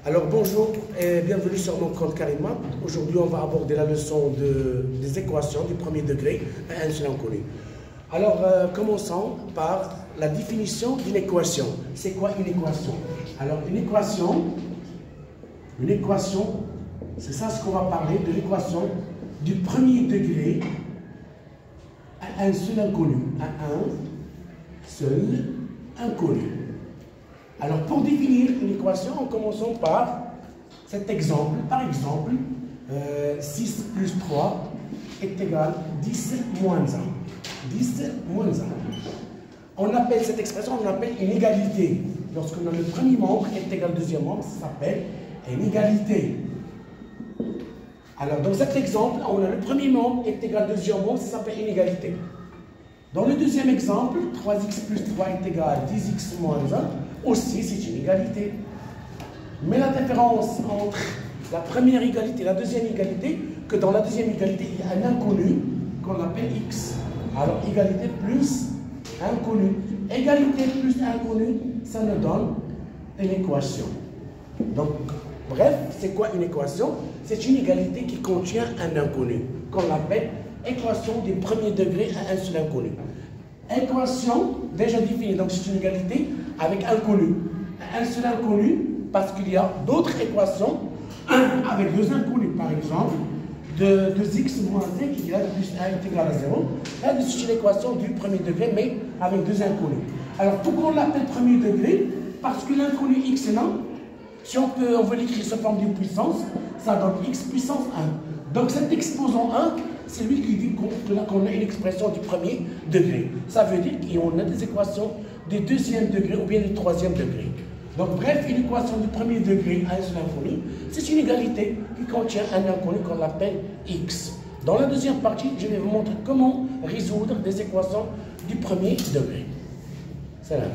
Alors bonjour et bienvenue sur mon compte Karimap. Aujourd'hui on va aborder la leçon des équations du premier degré à un seul inconnu. Alors commençons par la définition d'une équation. C'est quoi une équation? Alors une équation, c'est ça ce qu'on va parler de l'équation du premier degré à un seul inconnu. À un seul inconnu. Alors, pour définir une équation, en commençant par cet exemple. Par exemple, 6 plus 3 est égal à 10 moins 1. 10 moins 1. On appelle cette expression, on appelle une égalité. Lorsqu'on a le premier membre est égal au deuxième membre, ça s'appelle une égalité. Alors, dans cet exemple, on a le premier membre est égal au deuxième membre, ça s'appelle une égalité. Dans le deuxième exemple, 3x plus 3 est égal à 10x moins 1. Aussi, c'est une égalité. Mais la différence entre la première égalité et la deuxième égalité, que dans la deuxième égalité, il y a un inconnu qu'on appelle x. Alors, égalité plus inconnu. Égalité plus inconnu, ça nous donne une équation. Donc, bref, c'est quoi une équation? C'est une égalité qui contient un inconnu, qu'on appelle équation du premier degré à un seul inconnu. Équation déjà définie, donc c'est une égalité avec inconnu. Un seul inconnu, parce qu'il y a d'autres équations avec deux inconnus, par exemple, 2x moins 5 égale plus 1 est égal à 0. Là, c'est une équation du premier degré, mais avec deux inconnus. Alors, pourquoi on l'appelle premier degré? Parce que l'inconnu x est non. Si on veut l'écrire sous forme d'une puissance, ça donne x puissance 1. Donc, cet exposant 1, c'est lui qui dit qu'on a une expression du premier degré. Ça veut dire qu'on a des équations du deuxième degré ou bien du troisième degré. Donc, bref, une équation du premier degré à un seul inconnu, c'est une égalité qui contient un inconnu qu'on appelle x. Dans la deuxième partie, je vais vous montrer comment résoudre des équations du premier degré. C'est là.